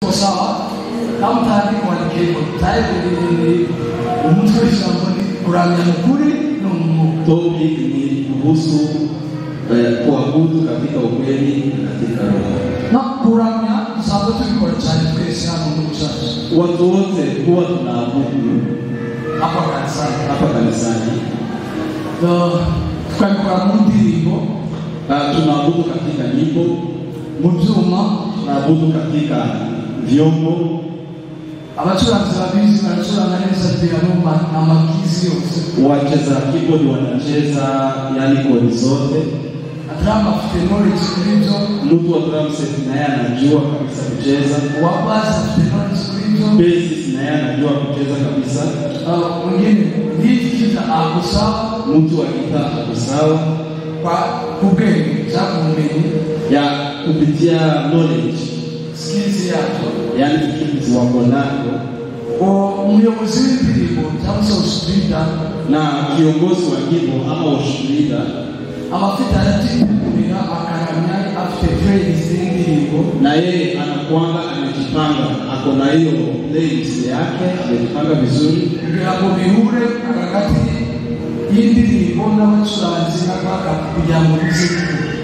sawa kama tayari kwa kiko tayari ni mtu shambani kuramya mkuri topic ni kuhusu kuabudu katika ukweli katika roho. Na kuramya sababu tulikuwa chani kwesa Mungu chache. Watu wote huwa tunaabudu hapa kanisani. Kwa mundirimbo tunaabudu katika nyimbo, muzuma tunaabudu katika vyombo. Abacuranzi babizi baracuranga neza piano na makizi yose. Wacheza keyboard wanacheza yani kodi zote. Drama knowledge kulizo. Mtu wa drum set naye anajua kabisa kucheza. Wa bass knowledge kulizo. Bassist naye anajua kucheza kabisa. Mwingine lead guitar akusawa. Mtu wa gitaa akusawa. Kwa kubeni za kumeni ya kupitia knowledge skills yako yani skills wako nazo. Umuyobozi w'indirimbo cyangwa se ushuhuda na kiongozi wa nyimbo ama ushuhuda amafite aratimira akaramya afite praise y'indirimbo na yeye anakuanga amejipanga ako na hiyo playlist yake amejipanga vizuri kugira ngo bihure akakati y'indirimbo n'abacuranzi n'abaka kugira ngo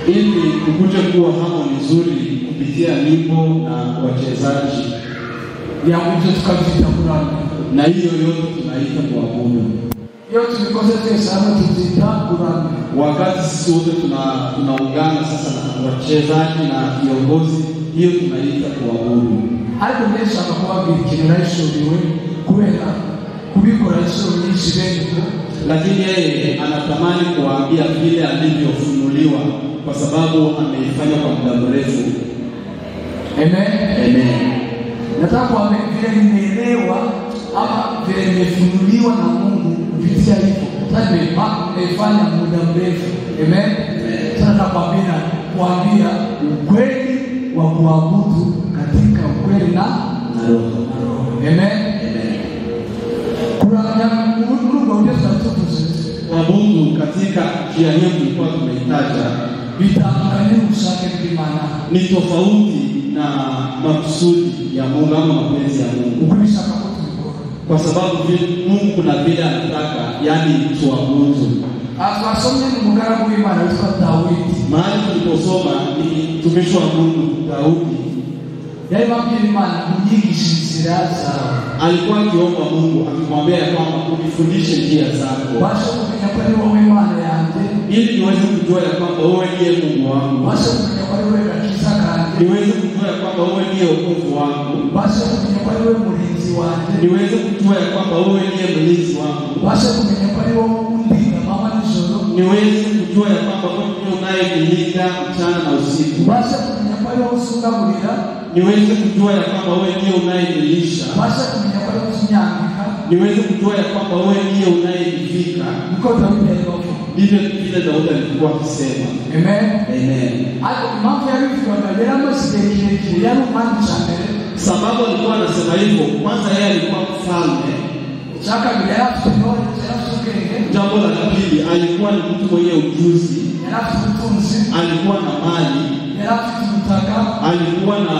ili kukuje kuwa harmony nzuri kupitia nyimbo na wachezaji ya mtu tukavita kuramya na hiyo yote tunaita kuabudu. Yote tulikosa sana tuzita kuramya. Wakati sisi wote tunaungana sasa na wachezaji na viongozi, hiyo tunaita kuabudu. Hapo Yesu akakuambia kinaraishuriwe kwenda kubikora Yesu nyinshi bendo, lakini yeye anatamani kuambia vile alivyofunuliwa kwa sababu ameifanya kwa muda mrefu. Amen. Amen. Nataka kuambia vile nimeelewa ama vile nimefunuliwa na Mungu kupitia hivyo. Sasa nimefanya muda mrefu. Amen. Sasa kuambia ukweli wa kuabudu katika ukweli na roho. Amen. Kuna Mungu ndio kuabudu katika njia hiyo tulikuwa tumeitaja vitamkani usake kimana ni tofauti na makusudi ya Mungu ama mapenzi ya Mungu. Kwa sababu Mungu kuna vile anataka yani tuabudu. Asomeni mugaragu w'Imana witwa Daudi. Mahali tuliposoma ni mtumishi wa Mungu Daudi. Yeye mabiri Imana kunyigisha inzira zawe. Alikuwa akiomba Mungu akimwambia kwamba unifundishe njia zako. Basi kumenya kwa wewe Imana yangu ili niweze kujua ya kwamba wewe ndiye Mungu wangu. Basi kumenya kwa wewe kabisa kandi. Niweze kujua ya kwamba wewe ndiye wokovu wangu. Basi kumenya kwa wewe mlinzi wangu. Niweze kujua ya kwamba wewe ndiye mlinzi wangu. Basi kumenya kwa wewe undinda mama nijoro. Niweze kujua ya kwamba wewe ndiye unayenilinda mchana na usiku. Basi kumenya kwa wewe usungamulira. Niweze kujua ya kwamba wewe ndiye unayenilisha. Basi kumenya kwa wewe unyangika. Niweze kujua ya kwamba wewe ndiye unayenivika. Because Daudi alikuwa ndivyo vile Daudi alikuwa akisema. Amen. Amen. Hapo mambo yalivyoangalia masikia yale mambo chane. Sababu alikuwa anasema hivyo, kwanza yeye alikuwa mfalme. Chaka bila kutoa chakenge. Jambo la pili, alikuwa ni mtu mwenye ujuzi. Alikuwa na mali. Alikuwa na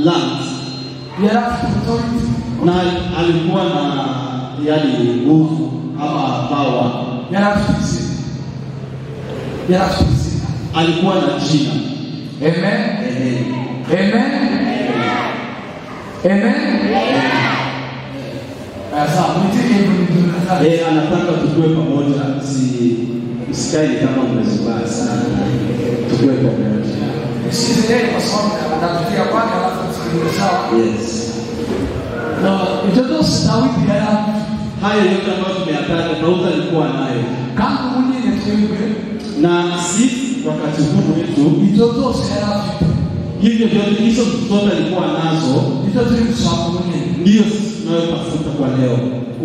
land. Na alikuwa na yani nguvu ama power. Alikuwa na jina. Amen. Amen. Amen. Amen. Sasa mtiki anataka tukue pamoja, msikae kama mmezubaa sana. Tukue pamoja. Sisi leo kwa sababu anatafikia kwake alafu tusikilize sawa. Yes. Na itoto Daudi bila hayo yote ambayo tumeyataja Daudi alikuwa nayo. Kama mwingine tuwe na sisi wakati huu wetu itoto sera hivyo vyote hizo zote alikuwa nazo itoto tulishakuone ndio tunayotafuta kwa leo.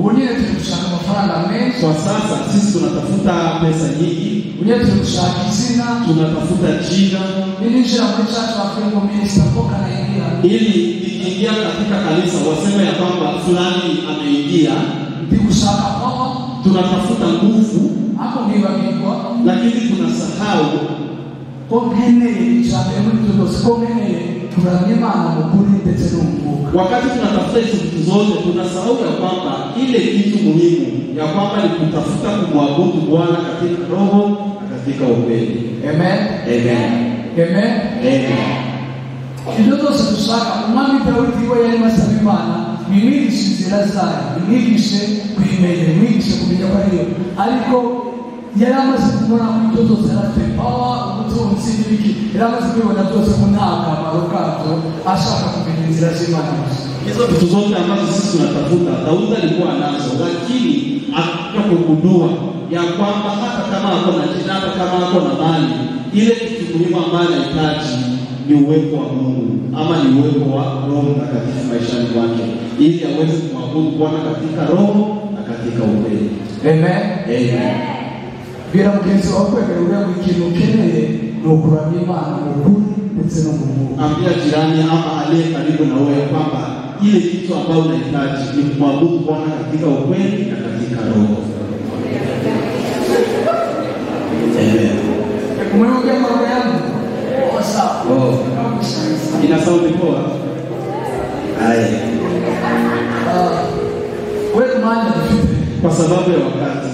Wengine tulishaka mafaranga mengi. Kwa sasa sisi tunatafuta pesa nyingi. Wengine tulishaka jina, tunatafuta jina. Ili njia mwisho tunafunga minister poka na ingia. Ili ikiingia katika kanisa waseme ya kwamba fulani ameingia. Ndikushaka kwao tunatafuta nguvu hapo ngibagirwa, lakini tunasahau komene chabe muri tuzo komene turamye Imana mukuri ndetse Wakati tunatafuta hizo vitu zote, tunasahau ya kwamba ile kitu muhimu ya kwamba ni kutafuta kumwabudu Bwana katika roho na katika ukweli. Amen. Amen. Amen. Amen. Idoto satusaka umwami Dawidi we yari masaba Imana mimigishe inzira zayo, mimigishe kwimenya, mimigishe kumenya ko ariyo, ariko yari amaze kubona ko ibyo byose yarafite power, ubutunzi n'ibiki, yari amaze kubibona byose ko nta kamaro kabyo, ashaka kumenya inzira z'Imana. Hizo vitu zote ambazo sisi tunatafuta Daudi alikuwa nazo, lakini akakuja kugundua ya kwamba hata kama ako na jina, hata kama ako na mali, ile kitu muhimu ambayo anahitaji ni uwepo wa Mungu, ama ni uwepo wa Roho Mtakatifu maishani mwake, ili aweze kumwabudu Bwana katika roho na katika ukweli. Amen. Amen. Bila mkenzi wako uriya mu kintu ukeneye ni ukuramya Imana mu kuri ndetse no mu mwuka. Ambia jirani ama aliye karibu na wewe kwamba ile kitu ambayo unahitaji ni kumwabudu Bwana katika ukweli na katika roho. Amen. Kumwambia mambo yangu. Oh. Ina sauti poa. Haya. Wewe mwana mfupi kwa sababu ya wakati.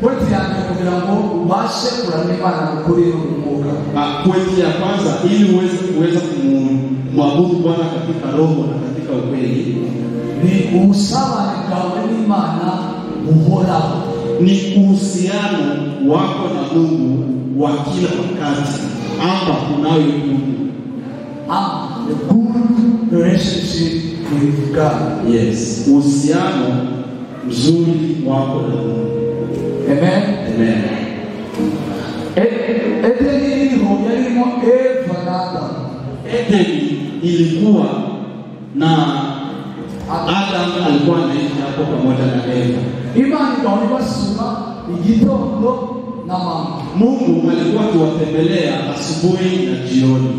Pointi yake kugira ngo ubashe kuramya Imana mukuri no mwuka. Pointi ya kwanza ili uweze kumwabudu Bwana katika roho na katika ukweli ni usabane bwawe n'Imana uhoraho. Ni uhusiano wako na Mungu wa kila wakati hapa unayoidumu. The good relationship with God. Yes, uhusiano mzuri wako na Mungu. Amen. Amen. Edeni yarimo Eva na Adam. Edeni ilikuwa na Adam alikuwa anaishi hapo pamoja na Eva. Imani ikawa basura igitondo na mama. Mungu alikuwa akiwatembelea asubuhi na jioni.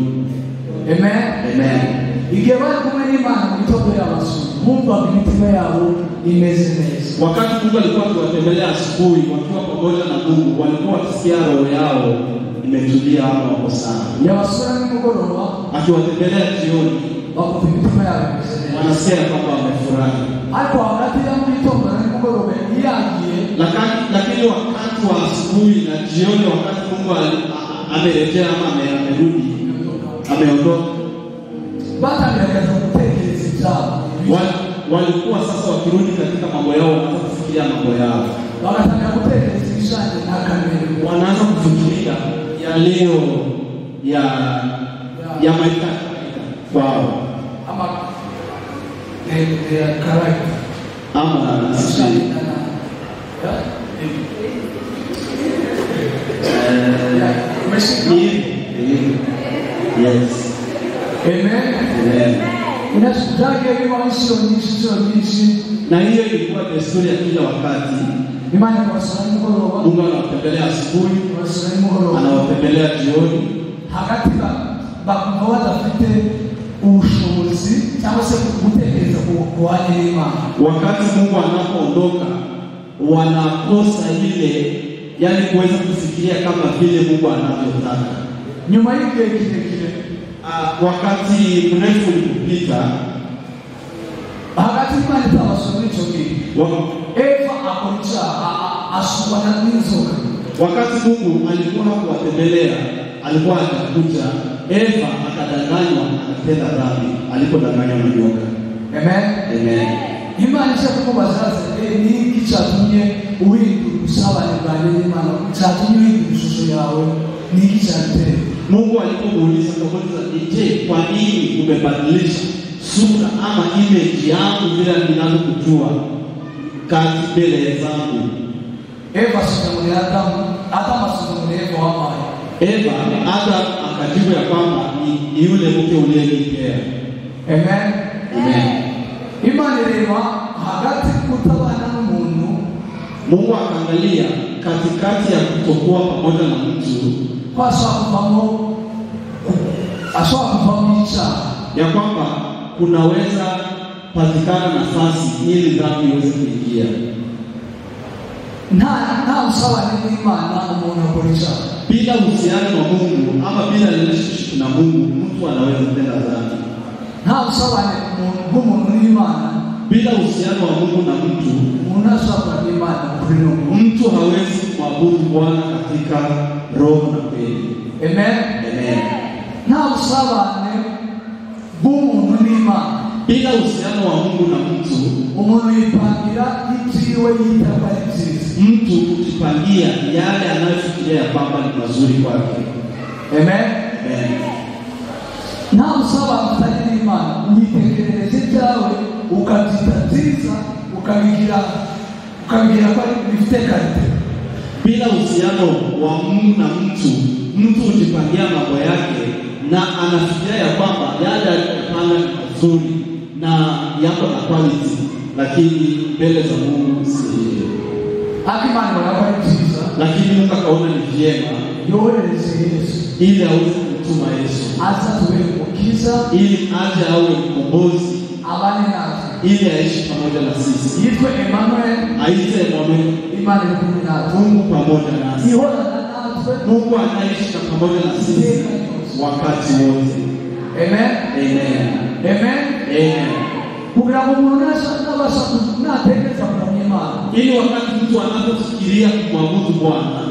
Amen. Amen. Igihe bari kumwe n'Imana mu gitondo y'abasura, bumvaga imitima yabo imeze neza. Wakati Mungu alikuwa akiwatembelea asubuhi wakiwa pamoja na Mungu, walikuwa wakisikia roho yao imetulia hapo sana. Yabasura nimugoroba akiwatembelea jioni, bakumva imitima yabo imeze neza. Wanasikia kwamba wamefurahi. Ariko hagati ya mu gitondo na nimugoroba irangiye, lakini wakati wa asubuhi na jioni, wakati Mungu amerejea ama amerudi, ameondoka, batangira kutekereza ibyabo. Walikuwa sasa wakirudi katika mambo yao, wanaanza kufikiria mambo yao. Wanaanza kutekereza ishani na kamera. Wanaanza kufikiria ya leo ya maisha kwao. Ama karakter. Ama ishani na yes. Amen. Amen. Inashitaje hiyo nyingi. Na hiyo ilikuwa desturi ya kila wakati. Imani kwa sababu Mungu anawatembelea asubuhi, anawatembelea jioni. Hagati bakumva badafite ubushobozi cyangwa se gutekereza kuwanya Imana. Wakati Mungu anapoondoka, wanakosa ile, yani kuweza kufikiria kama vile Mungu anavyotaka. Nyuma yake kile wakati mrefu ulipita, hagati Imana itabasomye choki. Eva akocha asubana n'inzoka. Wakati Mungu alikuwa kuwatembelea, alikuwa atakuja, Eva akadanganywa akatenda dhambi, alipodanganywa na nyoka. Amen. Amen. Imana ishakubaza ni kichatumye uhindura usabane bwawe n'Imana, cyatumye uhindura ishusho yawe ni kichate. Mungu alipomuuliza je, kwa nini umebadilisha sura ama image yangu vile ninavyokujua kati mbele zangu? Eva sikamwambia Adam asikamwambia Eva hapa. Adam akajibu ya kwamba ni yule mke uliyenitea. Amen. Amen. Imani reba hagati kutabana n'umuntu. Mungu akaangalia katikati ya kutokuwa pamoja na mtu, kwa sababu kufamo ya kwamba kunaweza patikana nafasi ili dhambi iweze kuingia. Na usabane n'Imana umuntu akoresha. Bila uhusiano na Mungu ama bila relationship na Mungu, mtu anaweza kutenda dhambi. nta usabane bw'umuntu n'Imana. Bila uhusiano wa Mungu na mtu, unasaba Imana kuri mtu hawezi kumwabudu Bwana katika roho na kweli. Amen. Amen. Nta usabane bw'umuntu n'Imana. Bila uhusiano wa Mungu na mtu, umuntu yipangira ikiwe yitaba ibyiza. Mtu kujipangia yale anayofikiria kwamba ni mazuri kwake. Amen. Amen. Nta usabane n'Imana, uyitekerereze cyawe ukazitatiza ukabigira kwa bifite karite. Bila uhusiano wa Mungu na mtu hujipangia mambo yake na anafikiria ya kwamba yale yanapanga ni mazuri na yako na quality, lakini mbele za Mungu si hivyo. Akimani wanapoiza, lakini Mungu akaona ni vyema yoeleze Yesu ili aweze kumtuma Yesu asa tuwe kukiza, ili aje awe mkombozi, abane nasi, ili aishi pamoja na sisi. Yitwe Emmanuel, aite Emmanuel, Imani kumi na Mungu pamoja nasi. Mungu anaishi pamoja na sisi wakati wote. Amen. Amen. Amen. Amen. Kugira ngo umuntu nabasha kunatekereza kwa Imana, ili wakati mtu anapofikiria kumwabudu Bwana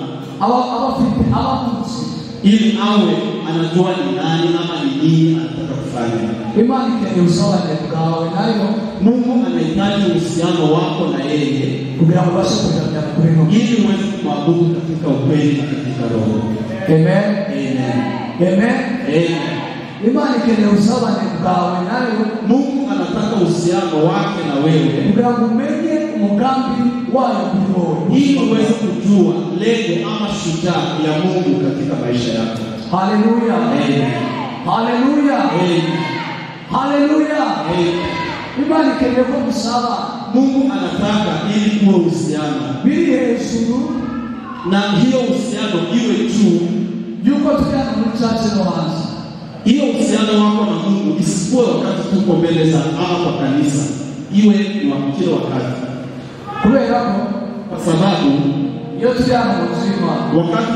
ili awe anajua ni nani ama ni nini anataka kufanya. Imani kwenye usawa bwawe nayo Mungu anahitaji uhusiano wako na yeye kugira ngo ubashe kujya kureno ili uweze kumwabudu katika ukweli na katika roho. Amen. Amen. Amen. Amen. Imani kwenye usawa bwawe nayo Mungu anataka uhusiano wake na wewe kugira ngo umenye umugambi wayo kuri ili uweze kujua lengo ama shujaa ya Mungu katika maisha yako. Haleluya. Amen. Haleluya. Amen. Haleluya. Amen. Imani kwenye usawa Mungu anataka ili kuwe uhusiano bili Yesu na hiyo uhusiano iwe juu yuko tukana mchache wazi. Hiyo uhusiano wako na Mungu isikuwe wakati tuko mbele za ama kwa kanisa, iwe ni kila wakati. Kwa sababu yote ya mzima wakati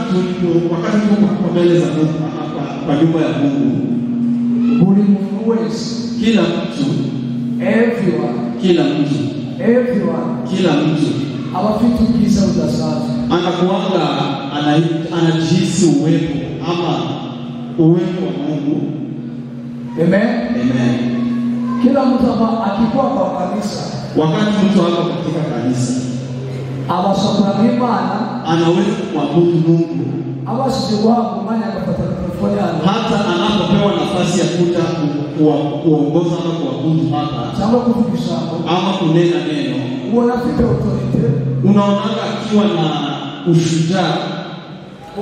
tuko mbele za Mungu kwa nyumba ya Mungu, kila mtu kila mtu awafitukisa udasazi anakuanga anajihisi uwepo ama uwepo wa Mungu. Amen. Amen. Kila mtu akikuwa kwa kanisa, wakati mtu ako katika kanisa, abasokura Imana, anaweza kumwabudu Mungu, abashije wako manya akapata kufanya, hata anapopewa nafasi ya kuja kuongoza ama kuabudu hapa, chama kufundisha ama kunena neno, unafika authority, unaonaga akiwa na ushujaa,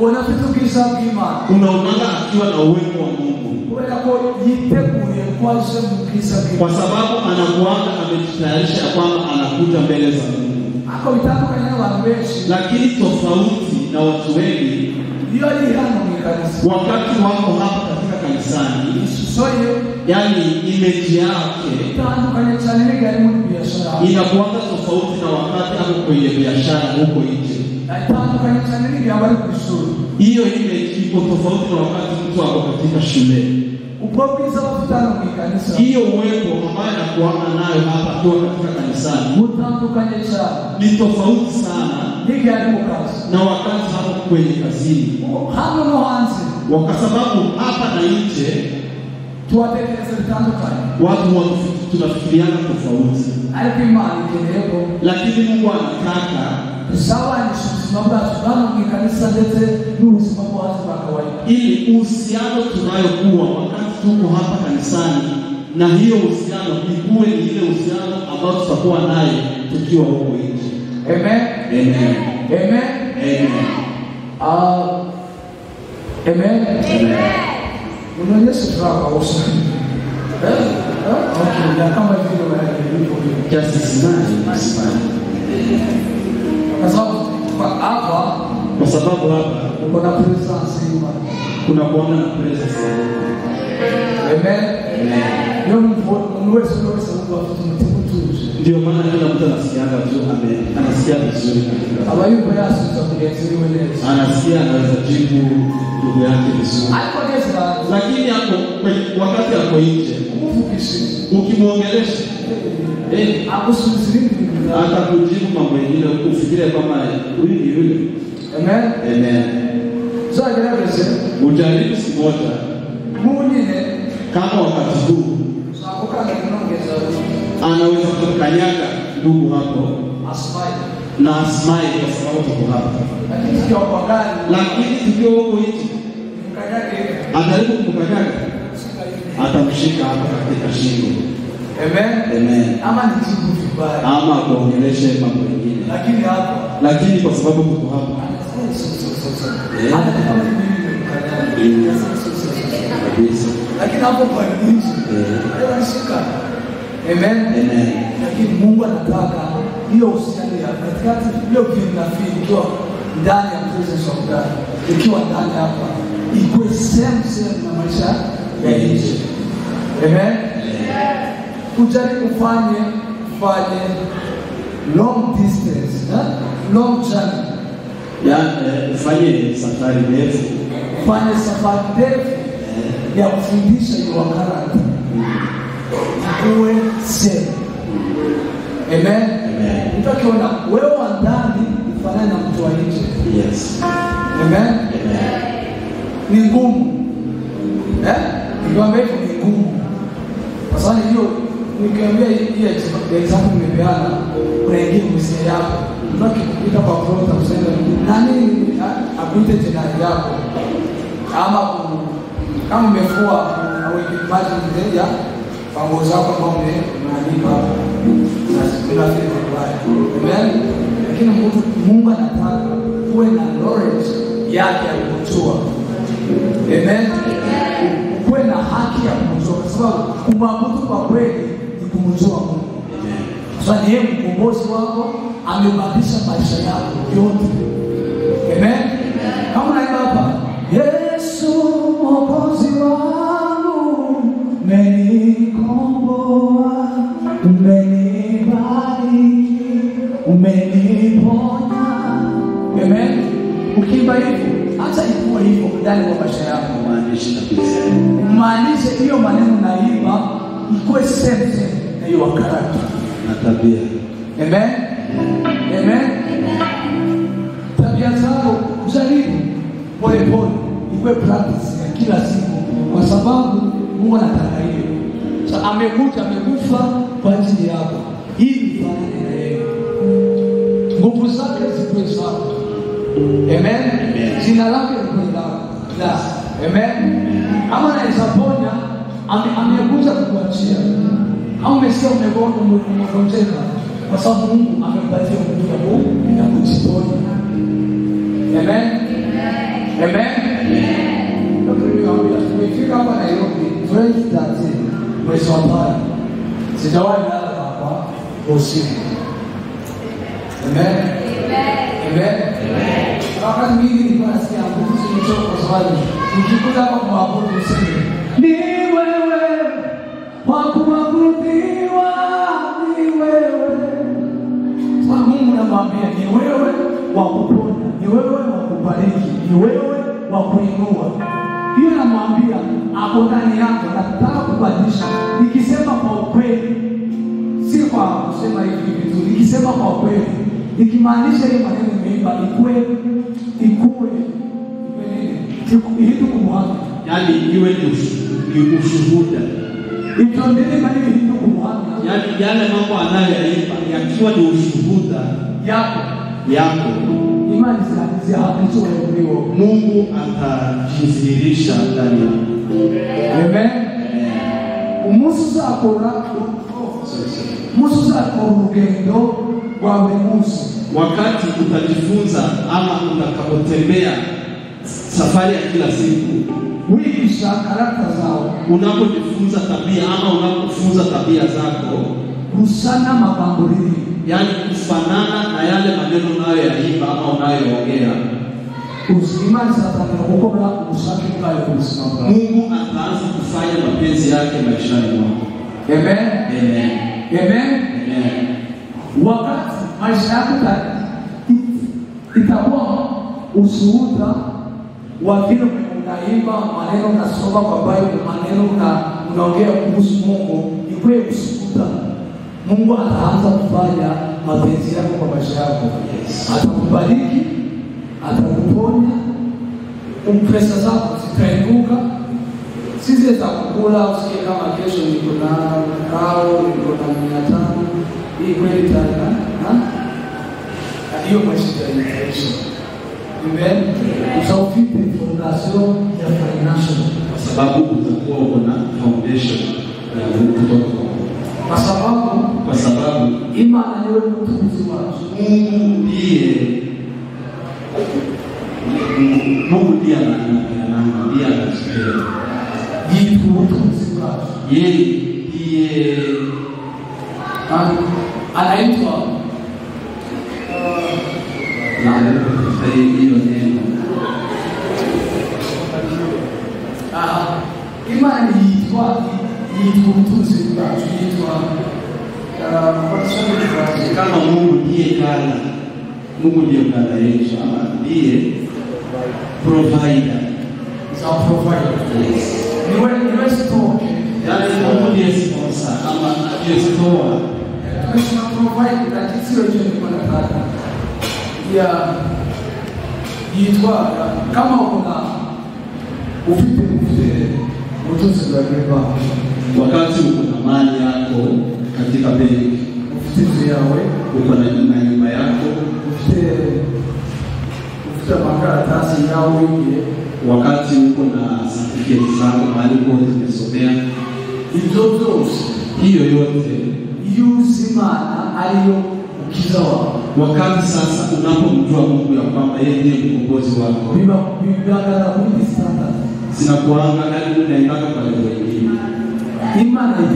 unafitukisa Imana, unaonaga akiwa na uwepo wa Mungu, kwa sababu anakuanga amejitayarisha kwamba anakuja mbele za Mungu. Lakini tofauti na watu wengi, wakati wako hapa katika kanisani, yani image yake inakuanga tofauti na wakati hapo kwenye biashara huko nje. Hiyo image iko tofauti na wakati mtu ako katika shule. Hiyo uwepo ambayo anakuanga nayo hapa tu katika kanisani ni tofauti sana na wakati hapo kwenye kazini. Kwa sababu hapa na nje watu tunafikiriana tofauti, lakini Mungu anataka ili uhusiano tunayokuwa wakati tuko hapa kanisani, na hiyo uhusiano ikuwe ni ile uhusiano ambao tutakuwa naye tukiwa huko nje. Amen. Amen. Amen. Amen. Amen. Unaonyesha furaha uso. Okay, ya kama vile just smile. Kwa sababu hapa kuna presence, kuna kuona na presence. Amen. Ndio mwezo wa ndio maana kila mtu anasikianga tu anasikia vizuri kabisa. Abayu kwa Yesu tutakuletea wewe. Anasikia anaweza jibu ndugu yake vizuri. Lakini hapo wakati hapo nje ukimwongelesha atakujibu mambo mengine ufikirie kama huyu ni yule. Amen. Amen. Sasa gerageze ujaribu siku moja mwingine kama wakati huu anaweza kumkanyaga ndugu hapo na asmai kwa sababu tuko hapa, lakini tukiwa huko nje ajaribu kumkanyaga atamshika hapa katika shingo. Amen. Amen. Ama nijibu vibaya ama kuongelesha mambo mengine, lakini kwa sababu tuko hapa lakini hapo kwa nini anashika. Amen. Amen. Lakini Mungu anataka hiyo uhusiano ya katikati, hiyo kinafiki ikiwa ndani ya presence of God, ikiwa ndani hapa ikuwe same na maisha ya nje. Amen. Kujaribu kufanye long distance, long journey, fanye safari ndefu, ya kufundisha hiyo character kuwe same. Amen. Utakiona wewe wa ndani ufanane na mtu wa nje. Yes. Amen. Ni ngumu. Nikwambia hivyo ni ngumu. Kwa sababu hiyo nikiambia hii example nimepeana unaingia mwisho yako. Unakipita kwa prota useme nani akuite jina lako. Kama umefua na wewe maji ndeja pango zako ambao umeandika na vibaya. Amen. Lakini Mungu anataka uwe na knowledge yake ya kujua. Amen. Uwe na haki ya kujua, kwa sababu kumwabudu kwa kweli ni kumjua Mungu. Sasa ni yeye mkombozi wako, amebadilisha maisha yako yote. Amen. Kama unaimba hapa, Yesu mwokozi wangu, umenikomboa, umenibariki, umeniponya. Amen. Ukiimba hivyo, hata ikuwa hivyo ndani kwa maisha yako, maanisha hiyo maneno naimba ikuwe same na hiyo character na tabia. Amen. Amen. Tabia zako jaribu pole ikuwe practice ya kila siku, kwa sababu Mungu anataka hiyo. Sasa amekufa kwa ajili yako. Hii ni faraja na yeye. Nguvu zake zikuwe sawa. Amen. Jina lake liwe la. Amen. Kama anaweza ponya, amekuja kukuachia. Au umesikia umegonjeka, kwa sababu Mungu amepatia nguvu ya kujiponya. Amen. Amen. Tumefika hapa Nairobi, French 13, mwezi wa pili. Sijawahi lala hapa usiku. Amen. Amen. Wakati mwingi nilikuwa nasikia nguvu zimetoka, kwa sababu nikikuja hapa kuabudu usiku, ni wewe wa kuabudiwa, ni wewe. Sasa Mungu anamwambia ni wewe wa kuponya, ni wewe wa kubariki, ni wewe wa kuinua. Hiyo namwambia hapo ndani yako, nataka kubadilisha. Nikisema kwa ukweli, si kwa kusema hivi vitu, nikisema kwa ukweli, nikimaanisha hiyo maneno nimeimba ikuwe hitu kumwanga, yani iwe ni ushuhuda. Itondele kama hitu kumwanga, yani yale mambo anayoimba yakiwa ni ushuhuda yako imani zinaanzia hapo. Mungu atajidhihirisha ndani yako. Amen. Musu zako urugendo rwawe Musu, wakati utajifunza ama utakapotembea safari ya kila siku, wigisha karakta zao, unapojifunza tabia ama unapofunza tabia zako, kusana mabangulini, yani kufanana na yale maneno unayoyaimba ama unayoongea, Usimani sasa tunakokora usaki kayo kusimama. Mungu ataanza kufanya mapenzi yake maishani mwako. Amen. Amen. Amen. Amen. Wakati maisha yako itakuwa ushuhuda wa vile unaimba maneno unasoma kwa Bible, maneno unaongea kuhusu Mungu, ikuwe ushuhuda. Mungu ataanza kufanya mapenzi yako kwa maisha yako. Atakubariki, atakuponya, pesa zako zitainuka. Sisi za kukula usikie kama kesho niko na kao, niko na 500. Hii kweli tena, hiyo maisha yanaisha. Amen. Usafiri fondation ya financial, kwa sababu utakuwa uko na foundation ya Mungu kutoka kwa Mungu. Kwa sababu imani ni wewe mtumishi wako. Mungu ndiye anamwambia asikie. Yeye mtumishi wako. Yeye ndiye anaitwa hiyo neno. Imani yitwa mtumishi wako. Kama Mungu ndiye ghala, Mungu ndiye ghala yetu, ama ndiye provider. Za provider. Niwe stoke. Yaani Mungu ndiye sponsor, ama ndiye store. Tunasema provider that is your job kwa nataka. Ya yitwa kama kuna ufite mtumishi wako. Wakati uko na mali yako katika benki, ufite yawe, uko na nyumba yako, ufite makaratasi yao ile, wakati uko na certificate zako mahali pote umesomea, hiyo yote yuzimana aliyo ukiza wako. Wakati sasa unapomjua Mungu ya kwamba yeye ndiye mkombozi wako, bibagara kuni standard zinakuanga hadi unaenda kwa wengine. Imani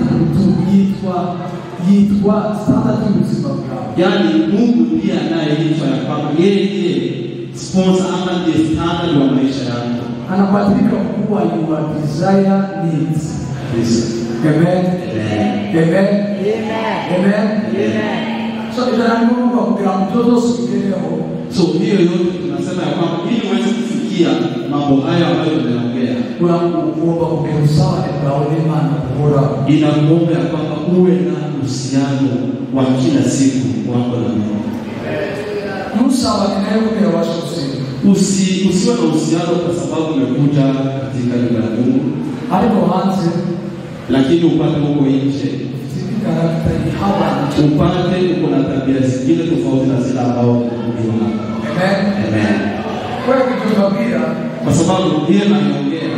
yitwa standard mzima wako. Yaani Mungu ndiye anayeitwa ya kwamba yeye ndiye sponsor ama ndiye standard wa maisha yako. Anabadilika kuwa your desire needs. Yes. Amen. Amen. Amen. So Mungu akupea mtoto sikeleo. So hiyo yote tunasema ya kwamba ili uweze kufikia mambo haya ambayo tunaongea, kuna kuomba kusawa na neema na bora. Inakuomba ya kwamba uwe na uhusiano wa kila siku wako na Mungu. Musa alikuwa na wasiwasi. Usiwe na uhusiano kwa sababu umekuja katika nyumba ya Mungu. Alipoanza lakini upate huko nje, upate uko na tabia zingine tofauti na zile ambao tunajua hapa. Amen. Kwa hiyo kwa sababu ndiye anaongea.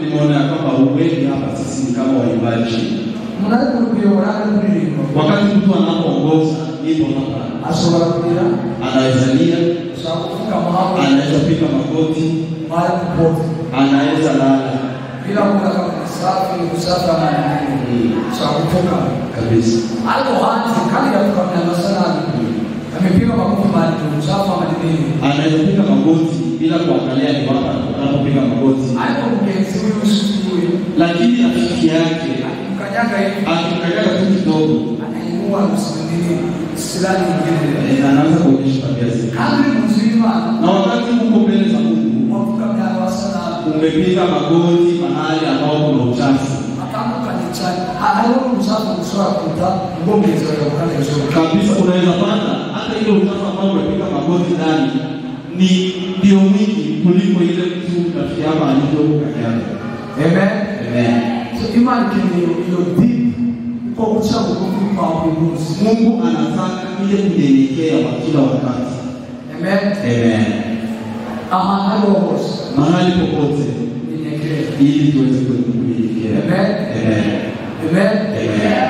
Nimeona kwamba wengi hapa sisi kama waimbaji, wakati mtu anapoongoza nyimbo hapa, anaweza lia, anaweza piga magoti, anaweza lala bila kuwa kama safi na sakutoka kabisa. Alipoanza kali ya kwa sana amepiga magoti mahali usafi madini, anaweza piga magoti bila kuangalia ni wapi anapopiga magoti. Lakini rafiki yake akimkanyaga tu kidogo, anainua msimamini silani nyingine, anaanza kuonyesha tabia zake. Na wakati uko mbele za Mungu, umepiga magoti mahali ambapo kuna uchafu kabisa, unaweza pata hata ile uchafu ambao umepiga magoti ndani ni ndio mwingi kuliko ile mtu rafiki yako alivyo kanyana. Amen. Amen. So imani hiyo deep kwa uchafu kwa Mungu. Mungu anataka ile kunyenyekea kwa kila wakati. Amen. Amen. Mahali popote ili tuweze kunyenyekea. Amen. Amen. Amen. Amen.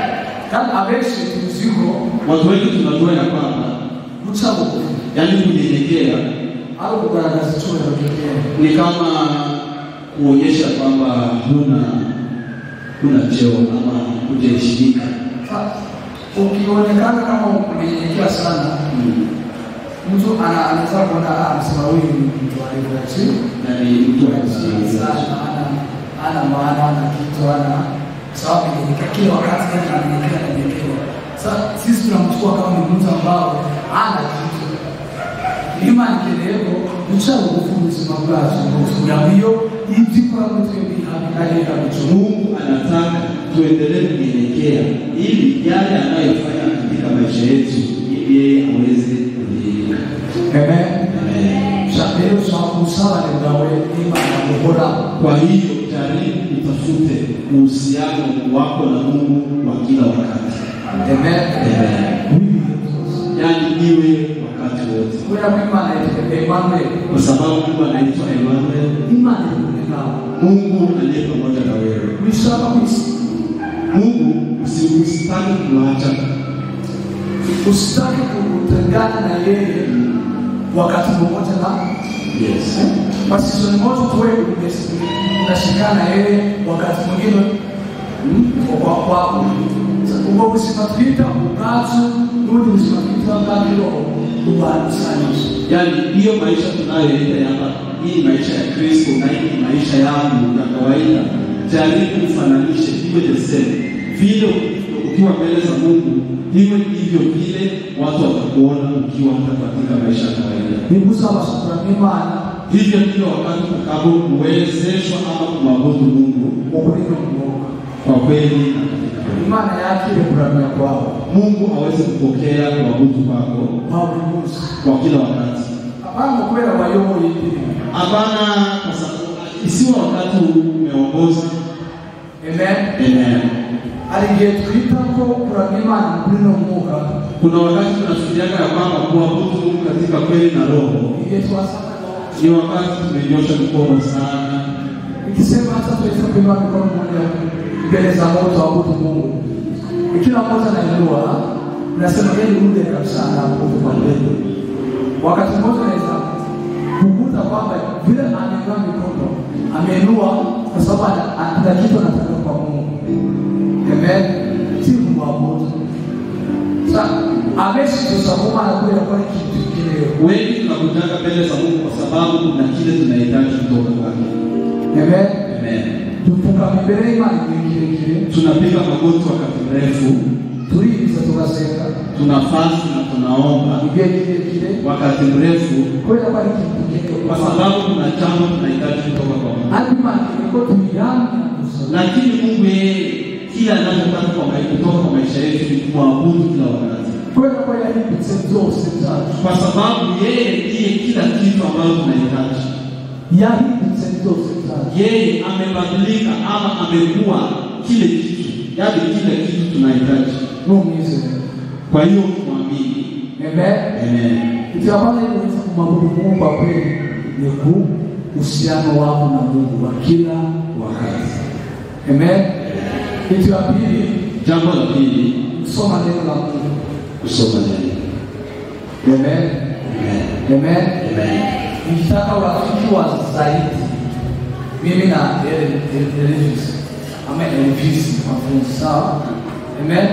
Kama abeshi tuziko watu wengi tunajua ya kwamba uchafu, yaani kunyenyekea au kugaragaza chuma ya kipekee ni kama kuonyesha kwamba huna cheo ama hujaheshimika. ukionekana kama umenyenyekea sana, mtu anaweza kuona anasema huyu ni mtu aliyekuwa chini na ni mtu sana, ana maana na kitu ana sababu yenyenyekea kila wakati na ananyenyekea. Sasa sisi tunamchukua kama ni mtu ambao ana kitu. Imani kidogo mchana kufunza mablazo kwa hiyo hivi kwa mtu yeyote kabisa. Mungu anataka tuendelee kunyenyekea ili yale anayofanya katika maisha yetu yeye aweze kuliona. Amen. Shapiro sawa ni dawe imani bora. Kwa hiyo jaribu utafute uhusiano wako na Mungu wa kila wakati. Amen. Yaani iwe wakati wote. Kwa imani Emmanuel, kwa sababu Mungu anaitwa Emmanuel, imani ni Mungu aliye pamoja na wewe. Mungu usitaki kumwacha, usitaki kutengana na yeye wakati mmoja na yes. Basi sio moto tuwe tunashikana yeye wakati mwingine kwa sababu usipopita ukazu ndio usipopita ngapi roho ubani sana. Yaani hiyo maisha tunayoita hapa, hii maisha ya Kristo na hii maisha yangu ya kawaida, jaribu kufananisha iwe the same. Vile ukiwa mbele za Mungu, iwe hivyo vile watu watakuona ukiwa katika maisha ya kawaida. Mungu sawa sana imani. Hivyo ndio wakati utakapokuwezeshwa ama kumwabudu Mungu kwa kweli imani yake ni programu kwao. Mungu aweze kupokea kuabudu kwako kwa kila wakati. Hapana kwenda kwa yomo hivi. Hapana kwa sababu isiwe wakati umeongoza. Amen. Amen. Aliyetuita kwa programu imani kuna Mungu. Kuna wakati tunafikiria ya kwamba kuabudu Mungu katika kweli na roho. Ni wakati tumenyosha mikono sana. Nikisema hata tuweza kuinua mikono moja mbele za moto abudu Mungu. Kila mmoja anainua, nasema yeye rudi kabisa na abudu kwa mbele. Wakati mmoja anaweza kukuta kwamba vile ameinua mikono, ameinua kwa sababu ana kitu anataka kwa Mungu. Amen. Si kumwabudu. Sasa ameshitusabuma anakuja kwa kitu kile. Wengi tunakutaka mbele za Mungu kwa sababu kuna kile tunahitaji kutoka kwake. Amen. Amen. Tufunga mbele imani kile. Tunapiga magoti wakati mrefu. Tuliza tukasema. Tunafasi na tunaomba kile wakati mrefu. Kwenda kwa kitu kile. Kwa sababu kuna jambo tunahitaji kutoka kwa Mungu. Imani iko tuyani. Lakini Mungu yeye kila anachotaka kutoka kwa maisha yetu ni kumwabudu kila wakati. Kwa sababu yeye ndiye kila kitu ambacho tunahitaji. Yeye amebadilika ama amekuwa kile kitu. Yaani kile kitu tunahitaji. Kwa hiyo tuamini. Amen. Amen. Kitu ambacho tunaweza kumwabudu Mungu kwa kweli ni uhusiano wako na Mungu wa kila wakati. Amen. Kitu ya pili, jambo la pili, kusoma neno la Mungu. Kusoma neno. Amen. Amen. Amen. Nikitaka urafiki wa zaidi, mimi na Elvis. Amen. Elvis mafunzo sawa. Amen.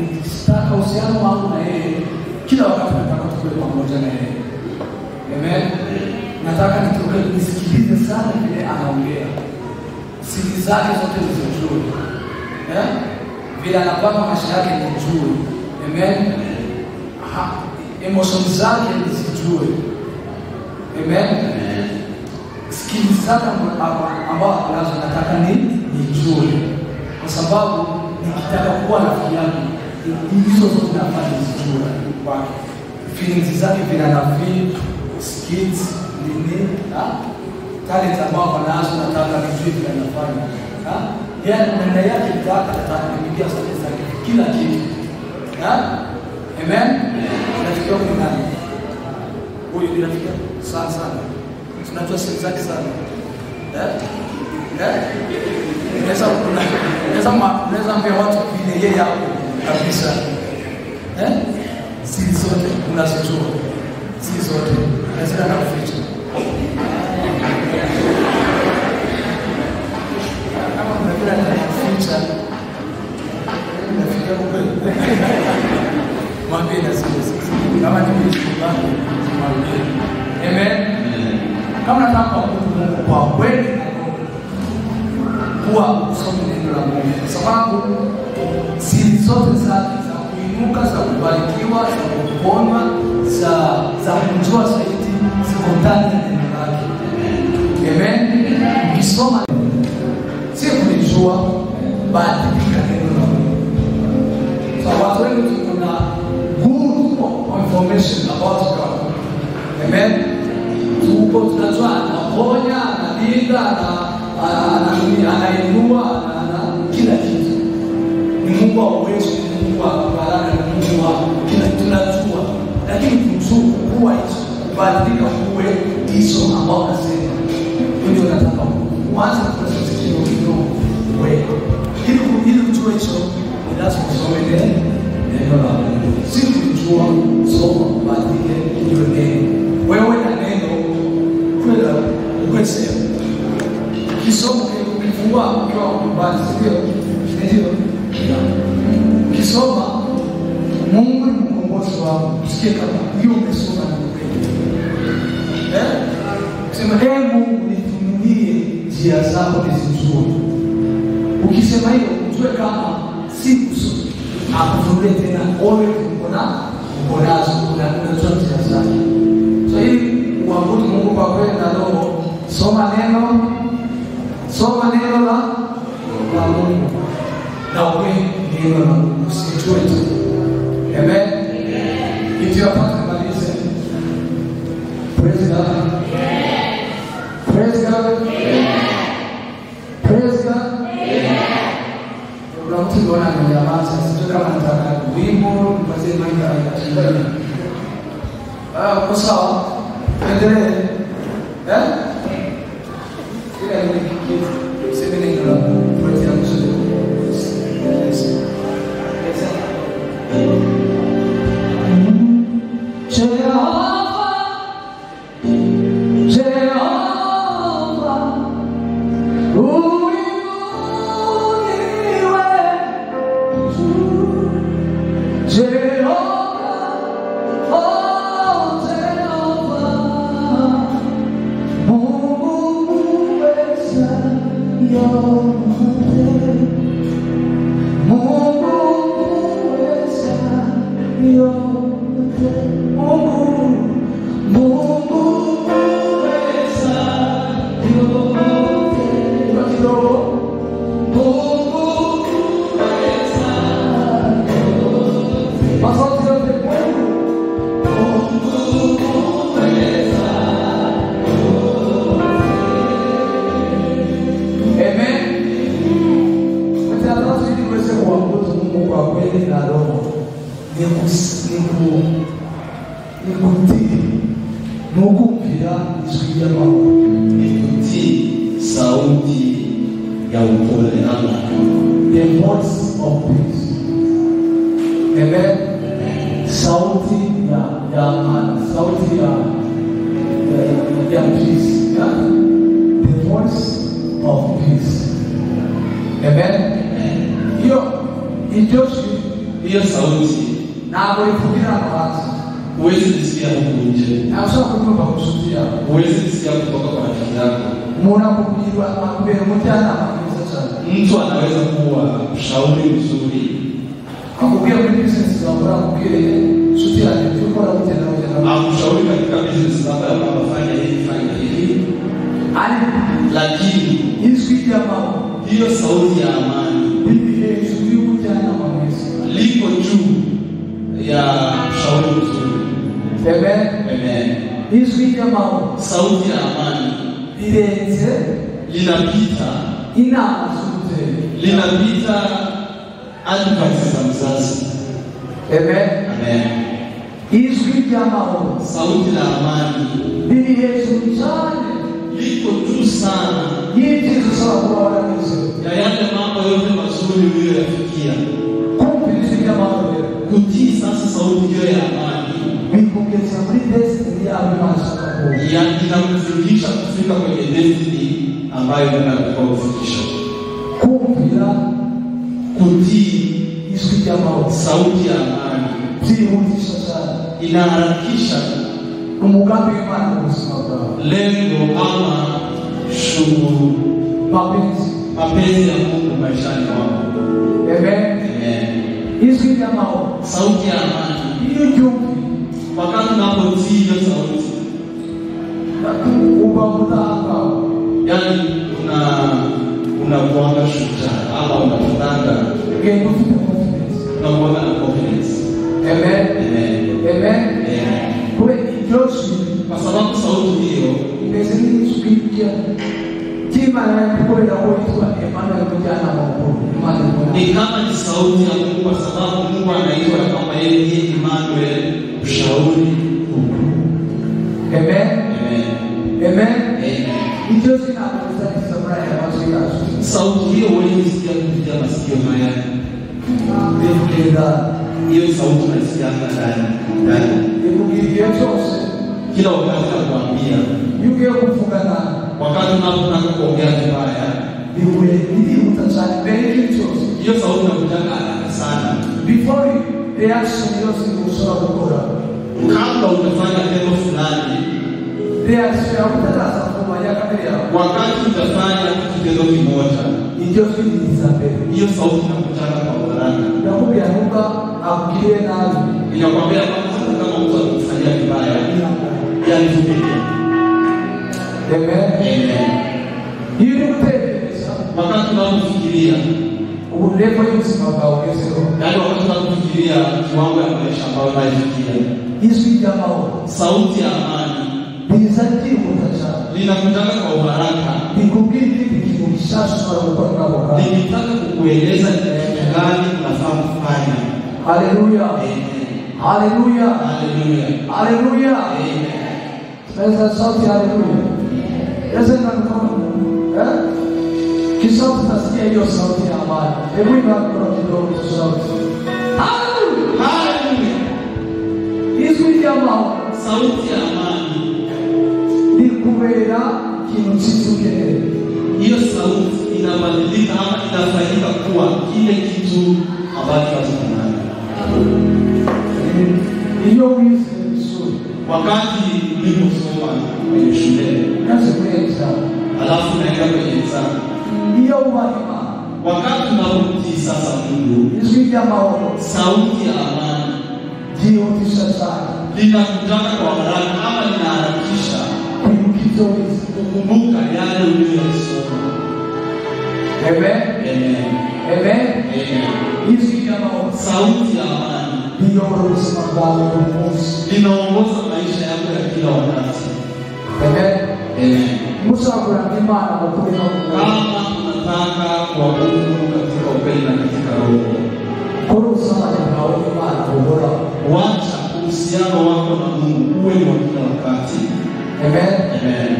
Nikitaka uhusiano wangu na yeye, kila wakati nataka tukue pamoja na yeye. Amen. Nataka nitoke nisikilize sana vile anaongea. Siri zake zote nizijue. Vile anapanga maisha yake nijue. Amen. Emotions zake nizijue. Amen. Skills zake ambao lazima nataka nijue. Kwa sababu nikitaka kuwa rafiki yake, hizo zote nafanya nizijue kwake. Feelings zake vile anafeel, skills nini, talent ambao wanazo nataka nijue vile anafanya. Yeye nenda yake nataka kupigia sauti kila kitu. Amen. Tunachukua kwa nani? Huyu bila fikra sana. Tunatoa siri zake sana. Unaweza mbia watu vile yeye hapo kabisa. Siri zote unazojua. Siri zote. Lazima nakuficha. Kama unapenda kuficha. Unafikia kweli. mwambie na sisi. Kama ni Kristo bado mwambie. Amen. Kama nataka Mungu kwa kweli kuwa usome neno la Mungu. Kwa sababu siri zote zake za kuinuka, za kubarikiwa, za kuponywa, za kujua zaidi ziko ndani ya neno lake. Amen. Ukisoma si kulijua bali neno la Mungu. So watu wengi tuna good information about God. Amen. Tuko tunajua anaponya, analinda, anainua, kila kitu. Ni Mungu wa uwezo, ni Mungu wa baraka, ni Mungu wa kila kitu tunajua. Lakini kuwa hicho, kubadilika kuwe hicho ambao nasema. Ndio nataka kwanza tunasikio kidogo wewe. Ili ujue hicho, ni lazima usome neno la Mungu. Si kujua soma kubadilika hiyo neno. Wewe na neno kwenda ukisema. Kisomo kifungua kwa mbali sio? Ndio. Kisoma Mungu ni mkombozi wako. Usikie kama hiyo umesoma ni kweli. Sema Mungu nifunulie njia zako nizijue. Ukisema hiyo ujue kama si kusudi akufunulie tena ole unazo unajua njia zake. So hii uabudu Mungu kwa kweli na roho. Soma neno la Mungu. Na ukweli neno la Mungu usijue tu. Amen. If you are part of the praise God. Praise God. Praise God. Kuna mtu anaona mnyamaza, sio kama nataka wimbo, mpate maana ya chingani. Kwa sawa. Endelee. Kila kitu sema neno la Mungu, praise God. Mtu anaweza kuwa mshauri mzuri. Akubia kwenye business za bora kukire suti yake tuko na mtenda moja. Akushauri katika business zako kama fanya hivi. Lakini hizi mambo hiyo sauti ya amani bibi sio kujana mwezi. Liko juu ya mshauri mzuri. Amen. Hizi mambo sauti ya amani linapita linapita advice za mzazi. Amen. Hizi jambo sauti la amani bibi Yesu sana liko juu sana. Yeye sawa kwa wanafunzi. Ya yale mambo yote mazuri uliyoyafikia. Kumpilizia mambo yote. Kutii sasa sauti hiyo ya amani. Kumpokeza destiny ya mwanzo. Yani inamfikisha kufika kwenye destiny ambayo inatakiwa kufikisha. Kumpila kutii isikia mambo sauti ya amani. Tihutisha sana. Inaharakisha Umugambi w'Imana mu buzima bwawe. Lengo ama shughuli mapenzi ya Mungu maishani mwako. Amen. Ijwi ry'amahoro. Sauti ya amani. Iyo jumbi. Wakati unapotii hiyo sauti. Ubabutanga. Yani unakuanga shujaa ama unapotanga. Unakuanga na confidence. Amen. Amen. Kwa sababu sauti hiyo imezidi kusikia tima na kukwenda kwa Emmanuel kujana Mungu. Ni kama ni sauti ya Mungu kwa sababu Mungu anaitwa kama yeye ni Emmanuel, mshauri mkuu. Amen. Amen. Hicho kinaanza kusema ya watu. Sauti hiyo wewe unasikia kupitia masikio haya. Hiyo sauti unasikia ndani. Kila wakati anakuambia yuko kufungana. Wakati unapotaka kuongea vibaya, ili utasali hiyo sauti inakutaka sana. Before the action yote usora bora. Kabla utafanya tendo fulani, the action utaanza kufanya kabla. Wakati utafanya kitendo kimoja, hiyo sauti inakutaka kwa baraka. Nakuambia Mungu akukie nani. Inakwambia kama mtu akufanyia vibaya, yani tupitie. Amen. Hiyo ni kutekeleza. Wakati unapofikiria ulepo yusima baongezero. Yani wakati unapofikiria kiwango ya maisha ambayo unafikiria. Hizi jamaa sauti ya amani. Bizati utacha. Linakutaka kwa baraka. Nikukiri kitu kisasa kwa kwa. Ninataka kukueleza kitu gani unafaa kufanya. Haleluya. Haleluya. Haleluya. Haleluya. Amen. Sasa sauti haleluya. Sasa ndio kisauti nasikia hiyo sauti ya amani. Hebu inakuwa kidogo sauti. Haleluya. Haleluya. Hizi jamaa sauti ya amani ni kubera kitu chitukele. Hiyo sauti inabadilika ama inafanyika kuwa kile kitu ambacho tunataka. Hiyo wizi nzuri. Wakati niliposoma kwenye shule, nasema alafu naenda kwenye exam. Hiyo wahima. Wakati unapotii sasa Mungu, hizi jamaa sauti ya amani ndio tisasa. Linakutaka kwa haraka ama linaharakisha kukumbuka yale uliyosoma. Amen. Amen. Amen. Hizi jamaa sauti ya amani ndio linaongoza maisha yako ya kila wakati. Amen. Amen. Musa akurambima na kukuza kama tunataka kuabudu katika upendo na katika roho. Kuruhusu sana na imani bora. Wacha uhusiano wako na Mungu uwe wa kila wakati. Amen. Amen.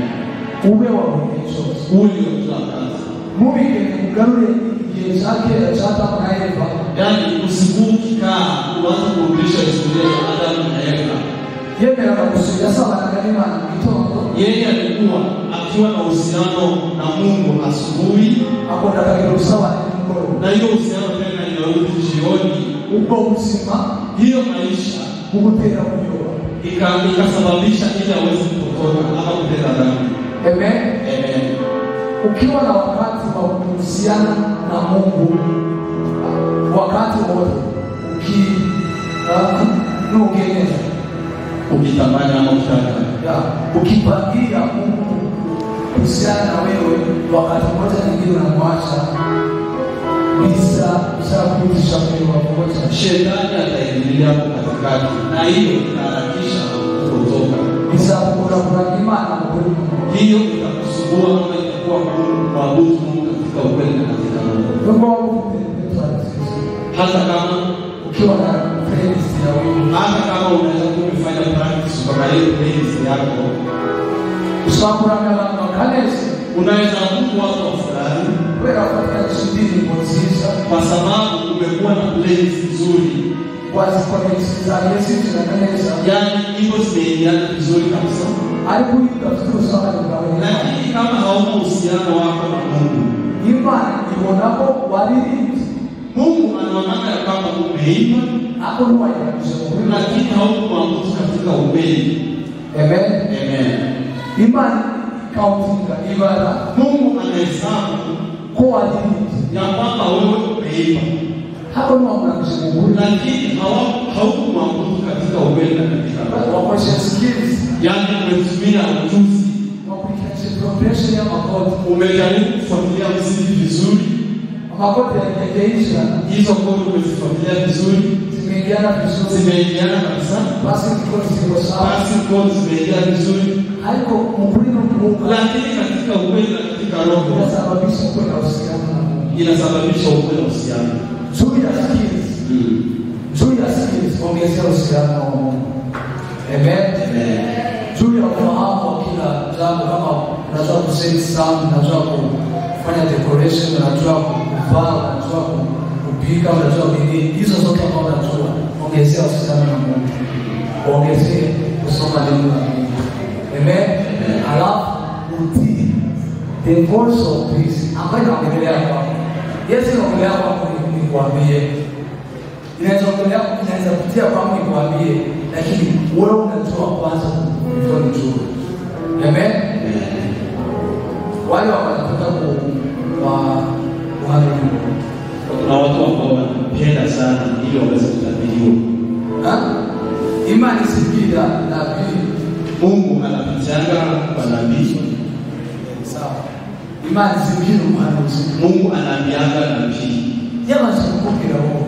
Uwe wa mwisho. Uwe wa kila wakati. Mungu ndiye yake chata mkaeva. Yani usibuki kaa uanze kurudisha historia ya Adamu na Eva. Yeye anakusudia sana kalima mtoto. Yeye alikuwa akiwa na uhusiano na Mungu asubuhi, hapo ndani sawa na hiyo uhusiano tena inarudi jioni uko mzima. Hiyo maisha kukutenda kujua ikasababisha ili aweze kutoka ama kutenda dhambi. Amen. Amen. Ukiwa na wakati wa kuhusiana na Mungu wakati wote ukieneza ukitamani ama ukitaka ukipangia Mungu kuhusiana na wewe wakati wote mwingine unamwacha bisa kusafirisha mwili wa mmoja, shetani ataingilia hapo katikati na hiyo inaharakisha kutoka bisa kuna imani na kweli. Hiyo itakusumbua kama itakuwa kuabudu Mungu katika ukweli na katika roho. Hata kama ukiwa na playlist ya wewe, hata kama unaweza kufanya practice kwa hiyo playlist yako, usakura na kanisa, unaweza kuwa watu fulani wewe unapata shidini mwanzisha kwa sababu umekuwa na playlist nzuri wazi kwa za Yesu na kanisa, yani hivyo zimeingiana vizuri kabisa. Alipoita vitu sana kwa wewe, lakini kama hauna uhusiano wako na Mungu, imani ikonapo walidi Mungu anaona ya kwamba umeimba hapo ni wajibu, lakini haukuabudu katika ukweli. Amen. Amen. Imani kautika ibada. Mungu anahesabu kwa ajili ya kwamba wewe umeimba. Hapo ni wajibu, lakini haukuabudu katika ukweli na katika roho. Kwa skills, yaani umetumia ujuzi. Progression ya makoti. Umejaribu kufuatilia msingi vizuri. Makoti yakiisha, hizo kodi umezifuatilia vizuri. Zimeingiana vizuri. Zimeingiana kabisa. Basi kodi ziko sawa. Basi kodi zimeingiana vizuri. Haiko mkulima Mungu. Lakini katika ukweli na katika roho inasababisha ukweli na uhusiano na Mungu. Inasababisha ukweli na uhusiano. Zuri ya skills. Zuri ya skills ongezea uhusiano na Mungu. Amen. Juu ya ufahamu wa kila jambo, kama unajua kusema sound, unajua kufanya decoration, unajua kuvaa, unajua kupika, unajua nini, hizo zote kama unajua, ongezea uhusiano na Mungu, ongezea kusoma neno la Mungu. Amen. Alafu utii the voice of peace ambayo inaongelea kwako. Yesu anaongelea kwako ni kuambie, inaweza kutia kwako ni kuambie, lakini wewe unatoa kwanza kwa njoo. Amen. Wale wanataka kuna watu ambao wanapenda sana ili waweze kutabiriwa. Imani si nabii. Mungu anapitianga kwa nabii. Sawa. Imani si mhanuzi. Mungu anaambianga nabii. Jamaa sikukumbuka roho.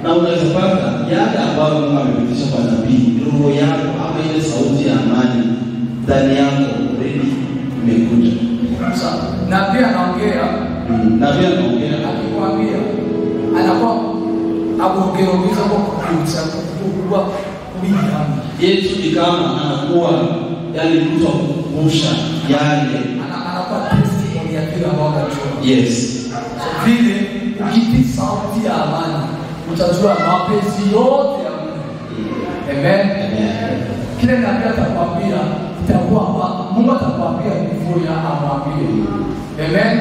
Na unaweza pata yale ambayo Mungu amepitisha kwa nabii, roho yako ama ile sauti ya amani ndani yako already imekuja. Sawa. Nabii anaongea, akikwambia anakuwa agogeogeza kwa kukuza kukubwa kuiga. Yesu ni kama anakuwa yani mtu wa kukumbusha yale. Anakuwa testimony ya kila mwaka tu. Yes. Vile ukitii sauti ya amani utajua mapenzi yote ya Mungu. Amen. Kile nabii atakwambia itakuwa Mungu atakwambia before amwambie. Amen.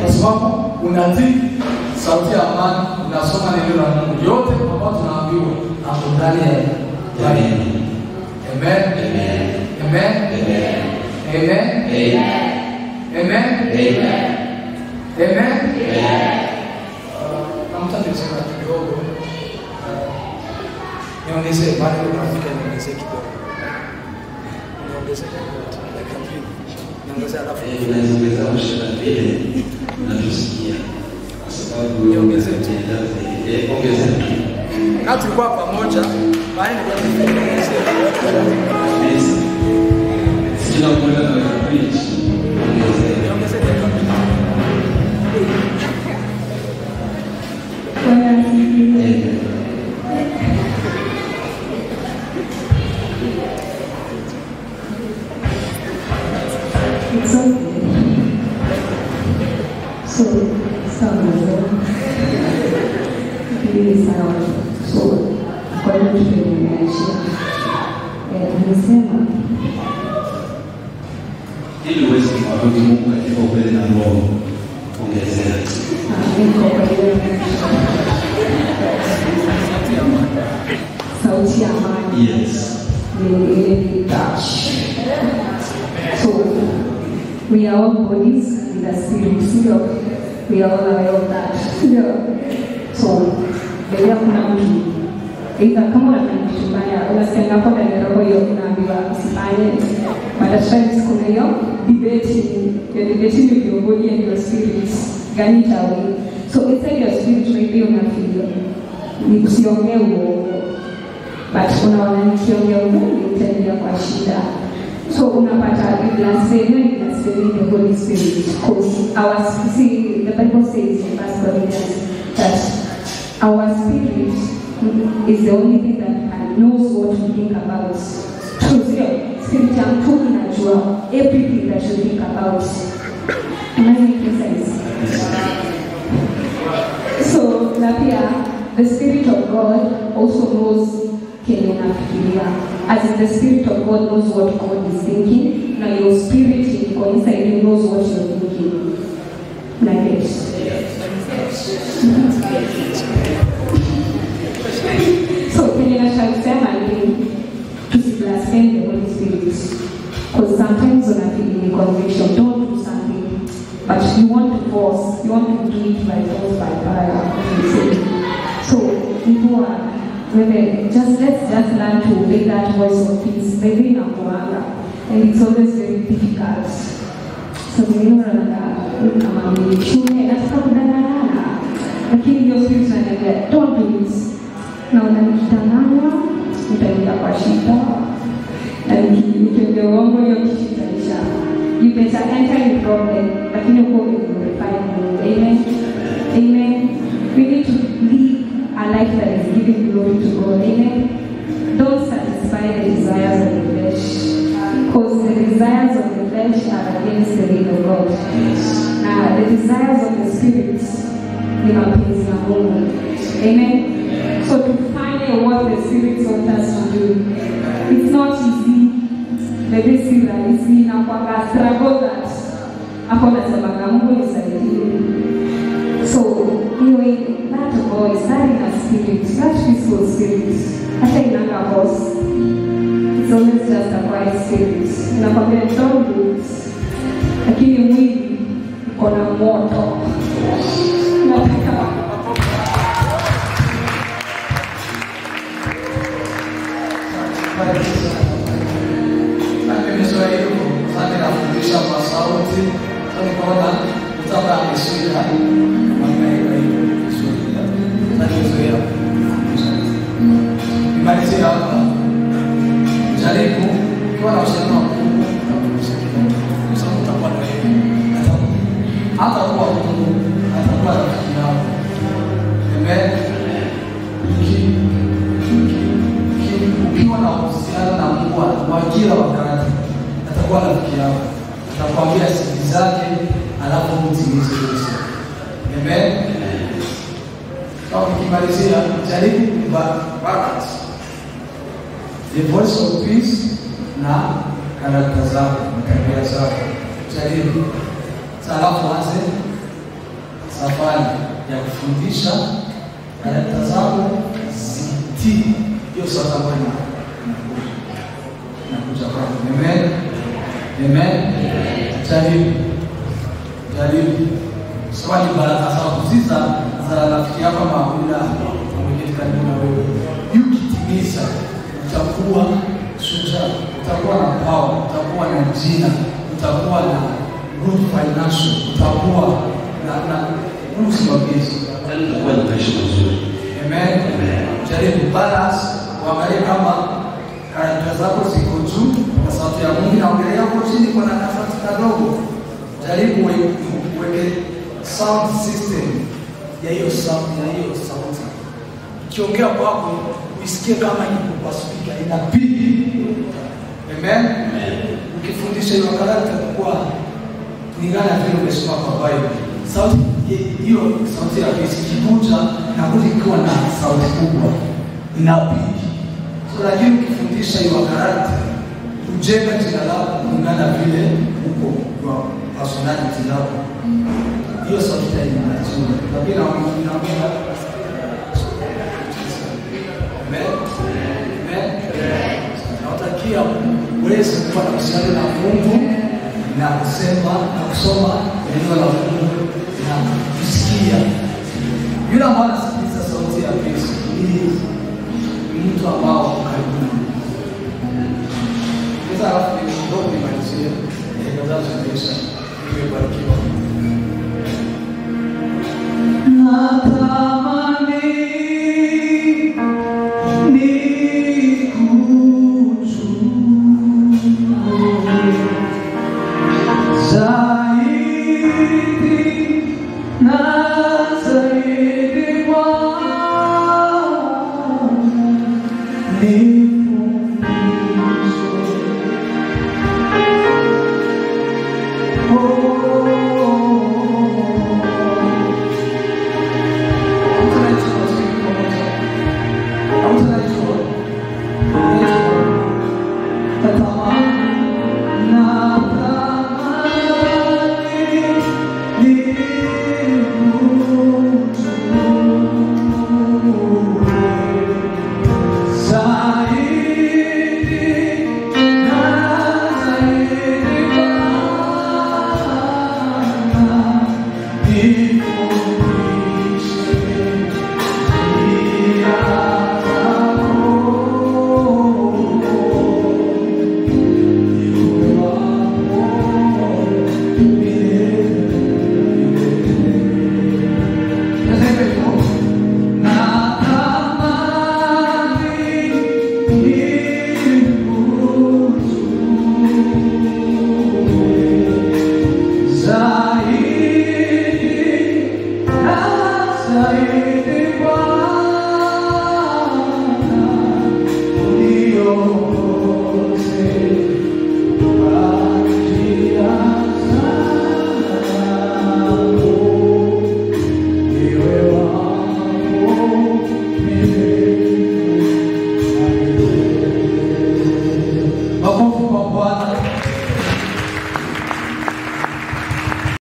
Kwa sababu unatii sauti ya amani, unasoma neno la Mungu, yote ambayo tunaambiwa hapo ndani ya Amen. Amen. Amen. Amen. Amen. Amen. Namtanisema kidogo. Niongezee bado tunafika niongezee kidogo. Niongezee dakika mbili. Niongezee alafu inaongeza mshahara mbele na tusikia. Kwa sababu niongezee ongezea. Na tulikuwa pamoja, bali niongezee. Sina kwenda na preach. Niongezee dakika mbili. It's okay. So, really sound. So, according to the reaction, anasema ili uweze kumwabudu Mungu katika ukweli na roho, ongezea. sauti ya amani. Yes. Really touch. So, we are all bodies in the spirit. We are all aware of that. So, there are kuna either kama unafanya kitu mbaya, unasema hapo ndani ya roho hiyo unaambiwa usifanye. But at times kuna hiyo debating with your body and your spirit. Gani tawi. So inside your spirit maybe unafeel ni usiongee uongo. But unaona nikiongea uongo nitaingia kwa shida. So unapata blasphemy the Holy Spirit. Because the Bible says in 1 Corinthians that our spirit is the only thing that knows what to think about. So spirit I'm talking about everything that you think about. Am I making sense? So the Spirit of God also knows kenye unafikiria. As in the Spirit of God knows what God is thinking. Now your spirit inside you knows what you're thinking. Like it. conviction, don't do something, but you want to force, you want to do it by force, by fire. So people are, let's just learn to obey that voice of peace. Maybe in Akuanga, and it's always very difficult. So we know that lakini hiyo spirit ananiambia don't do it. Na unanitanganya, utaingia kwa shida. Na nikiambia uongo hiyo kitu itaisha. You better enter in problem, lakini uko glorify God. Amen. Amen. We need to live a life that is giving glory to God. Amen. Don't satisfy the desires of the flesh, because the desires of the flesh are against the will of God. The desires of the spirit ni mapenzi ya Mungu. Amen. So to find what the spirit wants us to do, it's not easy. Maybe it's easy na kwa struggle that hapo nasema Mungu nisaidie. So anyway, that voice, that inner spirit, that peaceful spirit, hata inanga voice, it's always just a quiet spirit. Inakwambia don't do it, lakini mwili uko na moto. Sana nafundisha kwa sauti, sana kuona mtaka ameshika mambo ya Kiswahili. Nazoea. Imalizie hapa. Jaribu kwa ushirikiano wa Mungu na kushirikiana. Sasa mtakuwa na yeye. Hata kwa Mungu, atakuwa rafiki yako. Amen. Ukiwa na uhusiano na Mungu wa kila wakati, atakuwa rafiki yako, atakwambia siri zake, alafu mtimize yote. Amen. Kwa kumalizia, jaribu balance the voice of peace na karakta zako, tabia zako. Jaribu. Alafu anze safari ya kufundisha karakta zako zitii hiyo sasa bwana. Nakuja kwa Amen. Amen. Jaribu. Swali baraka zako sisa za rafiki yako maula mwenye karibu na wewe. Ukitimiza utakuwa shujaa, utakuwa na power, utakuwa na jina, utakuwa na good financial, utakuwa na usimamizi, utakuwa na maisha mazuri. Amen. Jaribu balance, uangalie kama karakta zako ziko juu kwa sauti ya Mungu na ongelea hapo chini kwa nafasi kidogo. Jaribu uweke sound system ya hiyo sauti. Ukiongea kwako usikie kama iko kwa speaker inapiga. Amen. Ukifundisha hiyo karakta kwa kulingana na vile umesoma kwa Bible. Sauti hiyo sauti ya kisikibuja na kuwa na sauti kubwa inapiga. Lakini ukifundisha hiyo karakta, kujenga jina lako kulingana vile uko kwa personality lako, hiyo sauti inazuri. Lakini naongea Amen. Nautakia uweze kuwa na uhusiano na Mungu na kusema na kusoma neno la Mungu na kusikia. Yule ambaye anasikiliza sauti ya Kristo ni mtu ambao karibu. Sasa alafu ndio nimalizie ndio zaanza kuisha. Iwe bariki.